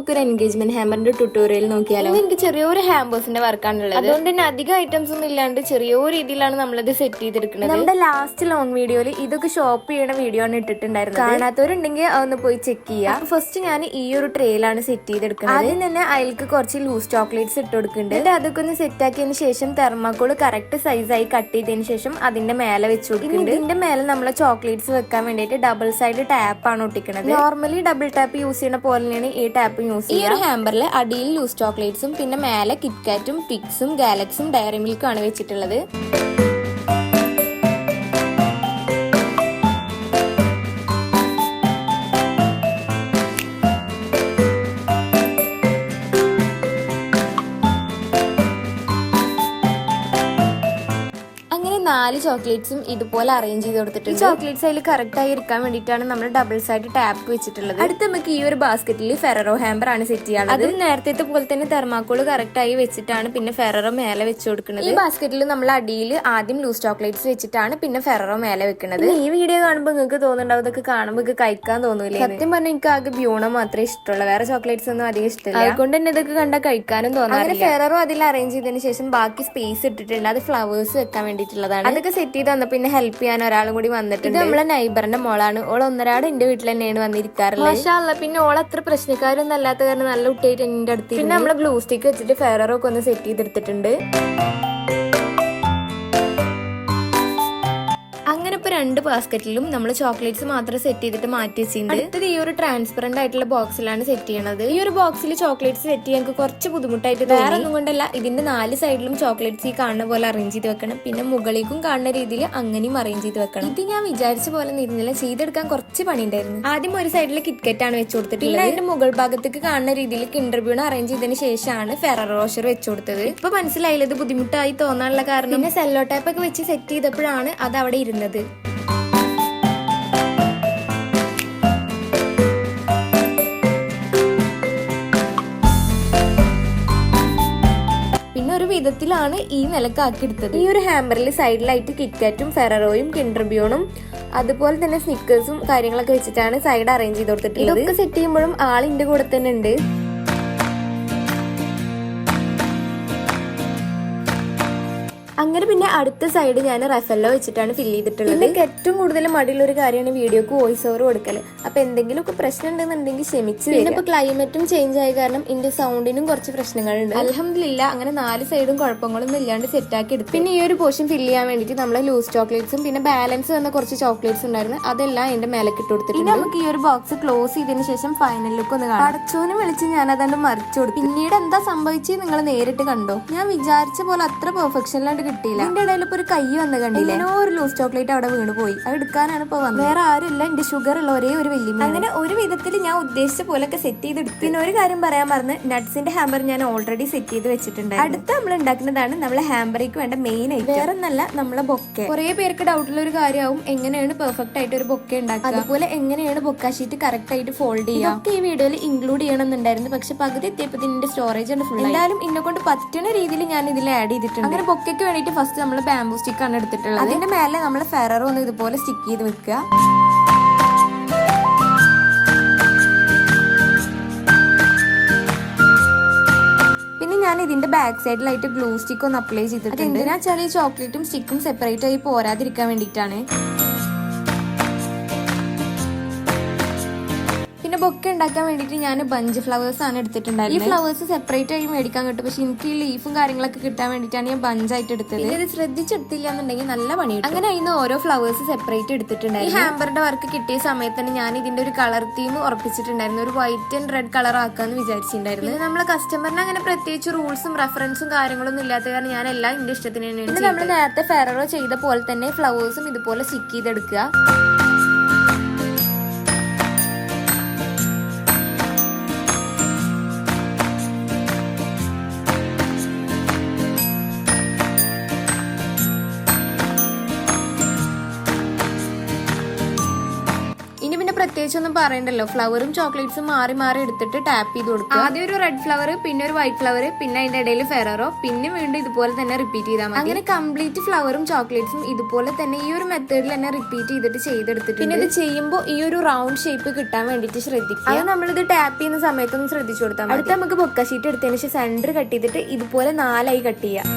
നമുക്കൊരു engagement ഹാമ്പറിന്റെ tutorial നോക്കിയാലോ. എനിക്ക് ചെറിയൊരു ഹാമ്പേഴ്സിന്റെ വർക്കാണുള്ളത്, അതുകൊണ്ട് തന്നെ അധികം ഐറ്റംസ് ഒന്നും ഇല്ലാണ്ട് ചെറിയൊരു രീതിയിലാണ് നമ്മളത് സെറ്റ് ചെയ്തെടുക്കുന്നത്. നമ്മുടെ ലാസ്റ്റ് ലോങ് വീഡിയോയിൽ ഇതൊക്കെ ഷോപ്പ് ചെയ്യണ വീഡിയോ ആണ് ഇട്ടിട്ടുണ്ടായിരുന്നത്. കാണാത്തവരുണ്ടെങ്കിൽ അതൊന്ന് പോയി ചെക്ക് ചെയ്യുക. ഫസ്റ്റ് ഞാൻ ഈ ഒരു ട്രേയിലാണ് സെറ്റ് ചെയ്തെടുക്കുന്നത്. ആദ്യം തന്നെ അതിലേക്ക് കുറച്ച് ലൂസ് ചോക്ലേറ്റ്സ് ഇട്ട് കൊടുക്കുന്നുണ്ട്. എന്നിട്ട് അതൊക്കെ ഒന്ന് സെറ്റ് ആക്കിയതിന് ശേഷം തെർമാക്കോൾ കറക്റ്റ് സൈസായി കട്ട് ചെയ്തതിന് ശേഷം അതിന്റെ മേലെ വെച്ച് കൊടുക്കുന്നുണ്ട്. ഇതിന്റെ മേലെ നമ്മളെ ചോക്ലേറ്റ്സ് വെക്കാൻ വേണ്ടിയിട്ട് ഡബിൾ സൈഡ് ടാപ്പ് ആണ് ഒട്ടിക്കുന്നത്. നോർമലി ഡബിൾ ടാപ്പ് യൂസ് ചെയ്യുന്ന പോലെ തന്നെയാണ് ഈ ടാപ്പ് യൂസ് ചെയ്യുക. ഈ ഒരു ഹാമ്പറിൽ അടിയിൽ ലൂസ് ചോക്ലേറ്റ്സും പിന്നെ മേലെ കിറ്റ്കാറ്റും പിക്സും ഗാലക്സും ഡയറി മിൽക്കും ആണ് വെച്ചിട്ടുള്ളത്. നാല് ചോക്ലേറ്റ്സും ഇതുപോലെ അറേഞ്ച് ചെയ്ത് കൊടുത്തിട്ടുണ്ട്. ചോക്ലേറ്റ്സ് അതിൽ കറക്റ്റ് ആയി ഇരിക്കാൻ വേണ്ടിയിട്ടാണ് നമ്മൾ ഡബിൾ സൈഡ് ടാപ്പ് വെച്ചിട്ടുള്ളത്. അടുത്ത് നമുക്ക് ഈ ഒരു ബാസ്ക്കറ്റിൽ ഫെററോ ഹാമ്പർ ആണ് സെറ്റ് ചെയ്യാറ്. അത് നേരത്തെ പോലെ തന്നെ തെർമാക്കോൾ കറക്റ്റ് ആയി വെച്ചിട്ടാണ് പിന്നെ ഫെററോ മേലെ വെച്ച് കൊടുക്കുന്നത്. ഈ ബാസ്ക്കറ്റിൽ നമ്മൾ അടിയിൽ ആദ്യം ലൂസ് ചോക്ലേറ്റ്സ് വെച്ചിട്ടാണ് പിന്നെ ഫെററോ മേലെ വെക്കുന്നത്. ഈ വീഡിയോ കാണുമ്പോൾ നിങ്ങൾക്ക് തോന്നുന്നുണ്ടാവും ഇതൊക്കെ കാണുമ്പോൾ കഴിക്കാൻ തോന്നൂലേ. സത്യം പറഞ്ഞാൽ എനിക്ക് ആകെ ബ്യൂണോ മാത്രമേ ഇഷ്ടമുള്ളൂ, വേറെ ചോക്ലേറ്റ്സ് ഒന്നും അധികം ഇഷ്ടമില്ല. അതുകൊണ്ട് തന്നെ ഇതൊക്കെ കണ്ടാൽ കഴിക്കാനും തോന്നാറില്ല. അങ്ങനെ ഫെററോ അതിൽ അറേഞ്ച് ചെയ്തതിന് ശേഷം ബാക്കി സ്പേസ് ഇട്ടിട്ടുണ്ട്. അത് ഫ്ലവേഴ്സ് വെക്കാൻ വേണ്ടിയിട്ടുള്ളതാണ്. അതൊക്കെ സെറ്റ് ചെയ്ത് വന്നപ്പോ പിന്നെ ഹെൽപ്പ് ചെയ്യാൻ ഒരാളും കൂടി വന്നിട്ടുണ്ട്. ഇത് നമ്മളെ നൈബറിന്റെ മോളാണ്. ഓൾ ഒന്നരാട് എന്റെ വീട്ടിൽ തന്നെയാണ് വന്നിരിക്കാറുള്ളത്. മാഷാ അല്ലാ. പിന്നെ ഓൾ അത്ര പ്രശ്നക്കാരൊന്നും അല്ലാത്ത കാരണം നല്ല കുട്ടിയായിട്ട് എന്റെ അടുത്ത്. പിന്നെ നമ്മള് ഗ്ലൂ സ്റ്റിക്ക് വെച്ചിട്ട് ഫെററോ ഒക്കെ ഒന്ന് സെറ്റ് ചെയ്തെടുത്തിട്ടുണ്ട്. അങ്ങനെ ഇപ്പൊ രണ്ട് ബാസ്ക്കറ്റിലും നമ്മൾ ചോക്ലേറ്റ്സ് മാത്രം സെറ്റ് ചെയ്തിട്ട് മാറ്റി വെച്ചിട്ടുണ്ട്. അടുത്തത് ഈ ഒരു ട്രാൻസ്പെറന്റ് ആയിട്ടുള്ള ബോക്സിലാണ് സെറ്റ് ചെയ്യണത്. ഈ ഒരു ബോക്സിൽ ചോക്ലേറ്റ്സ് സെറ്റ് ചെയ്യാൻ കുറച്ച് ബുദ്ധിമുട്ടായിട്ട് വേറെ ഒന്നും കൊണ്ടല്ല, ഇതിന്റെ 4 സൈഡിലും ചോക്ലേറ്റ്സ് ഈ കാണുന്ന പോലെ അറേഞ്ച് ചെയ്ത് വെക്കണം. പിന്നെ മുകളിലേക്കും കാണുന്ന രീതിയിൽ അങ്ങനെയും അറേഞ്ച് ചെയ്ത് വെക്കണം. ഇത് ഞാൻ വിചാരിച്ച പോലെ ഇരുന്നില്ല, ചെയ്തെടുക്കാൻ കുറച്ച് പണി ഉണ്ടായിരുന്നു. ആദ്യം ഒരു സൈഡിൽ കിറ്റ്കറ്റ് ആണ് വെച്ച് കൊടുത്തിട്ട് പിന്നെ അതിന്റെ മുകൾ ഭാഗത്തേക്ക് കാണുന്ന രീതിയിൽ കിൻഡർ ബ്യൂൺ അറേഞ്ച് ചെയ്തതിന് ശേഷമാണ് ഫെററോ റോഷർ വെച്ച് കൊടുത്തത്. ഇപ്പൊ മനസ്സിലായില്ല ഇത് ബുദ്ധിമുട്ടായി തോന്നാനുള്ള കാരണം. പിന്നെ സെല്ലോ ടൈപ്പ് ഒക്കെ വെച്ച് സെറ്റ് ചെയ്തപ്പോഴാണ് അത് അവിടെ ഇരുന്നത്. പിന്നെ ഒരു വിധത്തിലാണ് ഈ നിലക്കാക്കി എടുത്തത്. ഈ ഒരു ഹാമ്പറിൽ സൈഡിലായിട്ട് കിറ്റ്കാറ്റും ഫെററോയും കിൻഡർ ബ്യൂണും അതുപോലെ തന്നെ സ്നിക്കേഴ്സും കാര്യങ്ങളൊക്കെ വെച്ചിട്ടാണ് സൈഡ് അറേഞ്ച് ചെയ്ത് കൊടുത്തിട്ടുള്ളത്. ഇതൊക്കെ സെറ്റ് ചെയ്യുമ്പോഴും ആളിന്റെ കൂടെ തന്നെ ഉണ്ട്. അങ്ങനെ പിന്നെ അടുത്ത സൈഡ് ഞാൻ റഫല്ലോ വെച്ചിട്ടാണ് ഫില്ല് ചെയ്തിട്ടുള്ളത്. എനിക്ക് ഏറ്റവും കൂടുതൽ മടിയുള്ള ഒരു കാര്യമാണ് വീഡിയോക്ക് വോയിസ് ഓവർ കൊടുക്കല്. അപ്പൊ എന്തെങ്കിലുമൊക്കെ പ്രശ്നം ഉണ്ടെന്നുണ്ടെങ്കിൽ ക്ഷമിച്ച്. പിന്നെ ഇപ്പൊ ക്ലൈമറ്റും ചേഞ്ച് ആയ കാരണം എന്റെ സൗണ്ടിനും കുറച്ച് പ്രശ്നങ്ങളുണ്ട്. അൽഹംദുലില്ലാ അങ്ങനെ 4 സൈഡും കുഴപ്പങ്ങളൊന്നും ഇല്ലാണ്ട് സെറ്റ് ആക്കി എടുത്തു. പിന്നെ ഈ ഒരു പോർഷൻ ഫില്ല് ചെയ്യാൻ വേണ്ടിയിട്ട് നമ്മളെ ലൂസ് ചോക്ലേറ്റ്സും പിന്നെ ബാലൻസ് വന്ന കുറച്ച് ചോക്ലേറ്റ്സ് ഉണ്ടായിരുന്നു, അതെല്ലാം എന്റെ മേലേക്ക് ഇട്ട് കൊടുത്തിട്ടുണ്ട്. പിന്നെ നമുക്ക് ഈ ഒരു ബോക്സ് ക്ലോസ് ചെയ്തതിന് ശേഷം ഫൈനൽ ലുക്ക് ഒന്ന് കാണാം. അടച്ചോനെ വിളിച്ച് ഞാൻ അതാണ്ട് മറിച്ചു കൊടുത്തു. പിന്നീട് എന്താ സംഭവിച്ചത് നിങ്ങൾ നേരിട്ട് കണ്ടോ. ഞാൻ വിചാരിച്ച പോലെ അത്ര പെർഫെക്ഷനിലാണ്ട് കിട്ടിയില്ല. എന്റെ ഇടയിൽ ഇപ്പൊ ഒരു കൈ വന്ന് കണ്ടില്ല, ഒരു ലൂസ് ചോക്ലേറ്റ് അവിടെ വീണ് പോയി. അത് എടുക്കാനാണ് ഇപ്പൊ വന്നത്. വേറെ ആരുമില്ല, എന്റെ ഷുഗർ ഉള്ള ഒരേ ഒരു വലിയ. അങ്ങനെ ഒരു വിധത്തിൽ ഞാൻ ഉദ്ദേശിച്ച പോലൊക്കെ സെറ്റ് ചെയ്തെടുത്തു. പിന്നെ ഒരു കാര്യം പറയാൻ മറന്ന്, നട്ട്സിന്റെ ഹാമ്പർ ഞാൻ ഓൾറെഡി സെറ്റ് ചെയ്ത് വെച്ചിട്ടുണ്ട്. അടുത്ത നമ്മൾ ഉണ്ടാക്കുന്നതാണ് നമ്മളെ ഹാമ്പറിക്ക് വേണ്ട മെയിൻ ഐറ്റം. വേറെ ഒന്നല്ല, നമ്മളെ ബൊക്കെ. കുറെ പേർക്ക് ഡൗട്ടുള്ള ഒരു കാര്യമാവും എങ്ങനെയാണ് പെർഫെക്റ്റ് ആയിട്ട് ഒരു ബൊക്കെ ഉണ്ടാക്കുക, അതുപോലെ എങ്ങനെയാണ് ബൊക്ക ഷീറ്റ് കറക്റ്റ് ആയിട്ട് ഫോൾഡ് ചെയ്യുക. ഇതൊക്കെ ഈ വീഡിയോയിൽ ഇൻക്ലൂഡ് ചെയ്യണമെന്നുണ്ടായിരുന്നു, പക്ഷെ പകുതി എത്തിയപ്പോൾ ഇതിന്റെ സ്റ്റോറേജ് ആണ് ഫുൾ. എന്തായാലും എന്നെ കൊണ്ട് പറ്റുന്ന രീതിയിൽ ഞാൻ ഇതിൽ ആഡ് ചെയ്തിട്ടുണ്ട്. അങ്ങനെ ബൊക്കയ്ക്ക് വേണ്ടിയിട്ട് ഫസ്റ്റ് നമ്മൾ ബാംബൂ സ്റ്റിക്ക് ആണ് എടുത്തിട്ടുള്ളത്. അതിന്റെ മേലെ നമ്മൾ ഫെററോ ഒന്ന് ഇതുപോലെ സ്റ്റിക്ക് ചെയ്ത് വെക്കുക. പിന്നെ ഞാൻ ഇതിന്റെ ബാക്ക് സൈഡിലായിട്ട് ഗ്ലൂ സ്റ്റിക്ക് ഒന്ന് അപ്ലൈ ചെയ്തിട്ടുണ്ട്. എന്തിനാ വെച്ചാൽ ഈ ചോക്ലേറ്റും സ്റ്റിക്കും സെപ്പറേറ്റ് ആയി പോരാതിരിക്കാൻ വേണ്ടിയിട്ടാണ്. പിന്നെ ബൊക്കെ ഉണ്ടാക്കാൻ വേണ്ടിയിട്ട് ഞാൻ ബഞ്ച് ഫ്ലവേഴ്സ് ആണ് എടുത്തിട്ടുണ്ടായിരുന്നത്. ഈ ഫ്ലവേഴ്സ് സെപ്പറേറ്റ് ആയി മേടിക്കാൻ കിട്ടും, പക്ഷെ എനിക്ക് ഈ ലീഫും കാര്യങ്ങളൊക്കെ കിട്ടാൻ വേണ്ടിയിട്ടാണ് ഞാൻ ബഞ്ചായിട്ട് എടുത്തത്. ഇത് ശ്രദ്ധിച്ചെടുത്തില്ല എന്നുണ്ടെങ്കിൽ നല്ല പണി. അങ്ങനെ അതിന് ഓരോ ഫ്ലവേഴ്സ് സെപ്പറേറ്റ് എടുത്തിട്ടുണ്ടായിരുന്നു. ഈ ഹാമ്പറിന്റെ വർക്ക് കിട്ടിയ സമയത്ത് തന്നെ ഞാൻ ഇതിന്റെ ഒരു കളർ തീം ഉറപ്പിച്ചിട്ടുണ്ടായിരുന്നു. ഒരു വൈറ്റ് ആൻഡ് റെഡ് കളർ ആക്കാന്ന് വിചാരിച്ചിട്ടുണ്ടായിരുന്നു. നമ്മളെ കസ്റ്റമറിന് അങ്ങനെ പ്രത്യേകിച്ച് റൂൾസും റെഫറൻസും കാര്യങ്ങളൊന്നും ഇല്ലാത്ത കാരണം ഞാൻ എല്ലാം എന്റെ ഇഷ്ടത്തിന് തന്നെയാണ്. പിന്നെ നമ്മൾ നേരത്തെ ഫെററോ ചെയ്ത പോലെ തന്നെ ഫ്ലവേഴ്സും ഇതുപോലെ സ്റ്റിക്ക് ചെയ്തെടുക്കുക. പ്രത്യേകിച്ചൊന്നും പറയണ്ടല്ലോ, ഫ്ലവറും ചോക്ലേറ്റ്സും മാറി മാറി എടുത്തിട്ട് ടാപ്പ് ചെയ്ത് കൊടുക്കുക. ആദ്യം ഒരു റെഡ് ഫ്ലവർ, പിന്നെ ഒരു വൈറ്റ് ഫ്ലവർ, പിന്നെ അതിന്റെ ഇടയിൽ ഫെററോ, പിന്നെ വീണ്ടും ഇതുപോലെ തന്നെ റിപ്പീറ്റ് ചെയ്താൽ മതി. അങ്ങനെ കംപ്ലീറ്റ് ഫ്ലവറും ചോക്ലേറ്റ്സും ഇതുപോലെ തന്നെ ഈ ഒരു മെത്തേഡിൽ തന്നെ റിപ്പീറ്റ് ചെയ്തിട്ട് ചെയ്തെടുത്തിട്ട് പിന്നെ ഇത് ചെയ്യുമ്പോൾ ഈ ഒരു റൗണ്ട് ഷേപ്പ് കിട്ടാൻ വേണ്ടിയിട്ട് ശ്രദ്ധിക്കുക. അത് നമ്മളിത് ടാപ്പ് ചെയ്യുന്ന സമയത്തൊന്നും ശ്രദ്ധിച്ചു കൊടുത്താൽ മതി. അടുത്ത നമുക്ക് ബൊക്ക ഷീറ്റ് എടുത്തതിന് ശേഷം സെന്റർ കട്ട് ചെയ്തിട്ട് ഇതുപോലെ 4 ആയി കട്ട് ചെയ്യാം.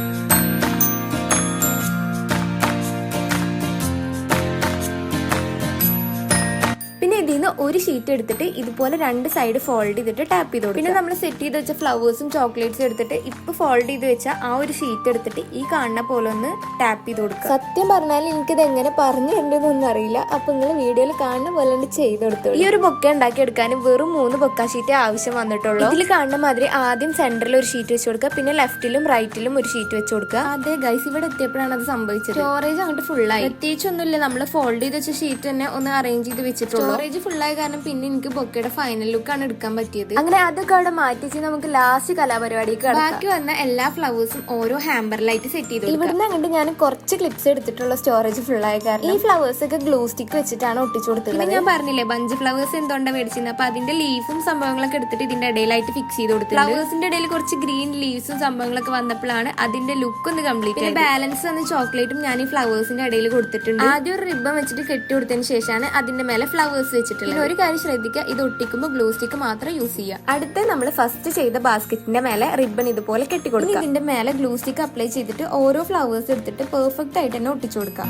പിന്നെ ഇതിന്ന് ഒരു ഷീറ്റ് എടുത്തിട്ട് ഇതുപോലെ 2 സൈഡ് ഫോൾഡ് ചെയ്തിട്ട് ടാപ്പ് ചെയ്ത് കൊടുക്കും. പിന്നെ നമ്മൾ സെറ്റ് ചെയ്ത് വെച്ച ഫ്ലവേഴ്സും ചോക്ലേറ്റ്സും എടുത്തിട്ട് ഇപ്പൊ ഫോൾഡ് ചെയ്ത് വെച്ച ആ ഒരു ഷീറ്റ് എടുത്തിട്ട് ഈ കാണുന്ന പോലെ ഒന്ന് ടാപ്പ് ചെയ്ത് കൊടുക്കുക. സത്യം പറഞ്ഞാൽ എനിക്കിത് എങ്ങനെ പറഞ്ഞു തരേണ്ടതെന്നൊന്നും അറിയില്ല. അപ്പൊ നിങ്ങൾ വീഡിയോയിൽ കാണുന്ന പോലെ ചെയ്തെടുത്തു. ഈ ഒരു ബൊക്ക ഉണ്ടാക്കി എടുക്കാൻ വെറും 3 ബൊക്ക ഷീറ്റ് ആവശ്യം വന്നിട്ടുള്ളൂ. ഇതിൽ കാണുന്ന മാതിരി ആദ്യം സെന്ററിൽ ഒരു ഷീറ്റ് വെച്ച് കൊടുക്കുക, പിന്നെ ലെഫ്റ്റിലും റൈറ്റിലും ഒരു ഷീറ്റ് വെച്ച് കൊടുക്കുക. അതെ ഗൈസ്, ഇവിടെ എത്തിയപ്പോഴാണ് അത് സംഭവിച്ചത്. സ്റ്റോറേജ് അങ്ങോട്ട് ഫുള്ളായി. പ്രത്യേകിച്ചൊന്നുമില്ല, നമ്മൾ ഫോൾഡ് ചെയ്ത് വെച്ച ഷീറ്റ് തന്നെ ഒന്ന് അറേഞ്ച് ചെയ്ത് വെച്ചിട്ടുള്ളൂ. സ്റ്റോറേജ് ഫുള്ളായ കാരണം പിന്നെ എനിക്ക് ബൊക്കയുടെ ഫൈനൽ ലുക്കാണ് എടുക്കാൻ പറ്റിയത്. അങ്ങനെ അതൊക്കെ അവിടെ മാറ്റിച്ച് നമുക്ക് ലാസ്റ്റ് കലാപരിപാടിക്ക് ബാക്കി വന്ന എല്ലാ ഫ്ലവേഴ്സും ഓരോ ഹാമ്പറിലായിട്ട് സെറ്റ് ചെയ്തു. ഇവിടുന്ന് അങ്ങോട്ട് ഞാൻ കുറച്ച് ക്ലിപ്സ് എടുത്തിട്ടുള്ള സ്റ്റോറേജ് ഫുള്ളായ കാരണം ഈ ഫ്ലവേഴ്സ് ഒക്കെ ഗ്ലൂ സ്റ്റിക്ക് വെച്ചിട്ടാണ് ഒട്ടിച്ചു കൊടുത്തത്. ഞാൻ പറഞ്ഞില്ലേ ബഞ്ച് ഫ്ലവേഴ്സ് എന്തുകൊണ്ടാണ് മേടിച്ചിരുന്നത്, അപ്പൊ അതിന്റെ ലീഫും സംഭവങ്ങളൊക്കെ എടുത്തിട്ട് ഇതിന്റെ ഇടയിലായിട്ട് ഫിക്സ് ചെയ്ത് കൊടുത്തു. ഫ്ലവേഴ്സിന്റെ ഇടയിൽ കുറച്ച് ഗ്രീൻ ലീവ്സും സംഭവങ്ങളൊക്കെ വന്നപ്പോഴാണ് അതിന്റെ ലുക്ക് ഒന്ന് കംപ്ലീറ്റ് ആയത്. ബാലൻസ് വന്ന ചോക്ലേറ്റും ഞാൻ ഈ ഫ്ലവേഴ്സിന്റെ ഇടയിൽ കൊടുത്തിട്ടുണ്ട്. ആദ്യം ഒരു റിബൺ വെച്ചിട്ട് കെട്ടി കൊടുത്തതിന് ശേഷമാണ് അതിന്റെ മേലെ ഫ്ലവേഴ്സ് വെച്ചിട്ടുള്ളത്. പിന്നെ ഒരു കാര്യം ശ്രദ്ധിക്കുക, ഇത് ഒട്ടിക്കുമ്പോൾ ഗ്ലൂ സ്റ്റിക്ക് മാത്രം യൂസ് ചെയ്യുക. അടുത്ത് നമ്മൾ ഫസ്റ്റ് ചെയ്ത ബാസ്ക്കറ്റിന്റെ മേലെ റിബൺ ഇതുപോലെ കെട്ടി കൊടുക്കുക. ഇതിന്റെ മേലെ ഗ്ലൂ സ്റ്റിക്ക് അപ്ലൈ ചെയ്തിട്ട് ഓരോ ഫ്ലവേഴ്സ് എടുത്തിട്ട് പെർഫെക്റ്റ് ആയിട്ട് തന്നെ ഒട്ടിച്ചു കൊടുക്കുക.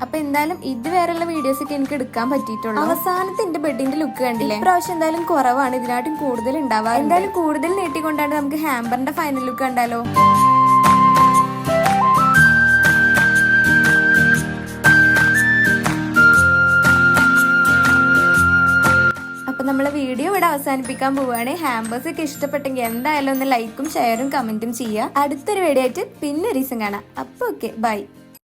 അപ്പൊ എന്തായാലും ഇതുവരെയുള്ള വീഡിയോസ് ഒക്കെ എനിക്ക് എടുക്കാൻ പറ്റിയിട്ടുള്ളൂ. അവസാനത്തെ എന്റെ ബെഡിന്റെ ലുക്ക് കണ്ടില്ലേ, ഇപ്രാവശ്യം എന്തായാലും കുറവാണ്, ഇതിനായിട്ടും കൂടുതൽ ഉണ്ടാവാ. എന്തായാലും കൂടുതൽ നീട്ടിക്കൊണ്ടാണ് നമുക്ക് ഹാമ്പറിന്റെ ഫൈനൽ ലുക്ക് കണ്ടാലോ. നമ്മളെ വീഡിയോ ഇവിടെ അവസാനിപ്പിക്കാൻ പോവുകയാണ്. ഹാമ്പേഴ്സ് ഒക്കെ ഇഷ്ടപ്പെട്ടെങ്കിൽ എന്തായാലും ഒന്ന് ലൈക്കും ഷെയറും കമന്റും ചെയ്യുക. അടുത്തൊരു വീഡിയോ ആയിട്ട് പിന്നെ ഒരു ദിവസം കാണാം. അപ്പൊ ഓക്കെ, ബൈ.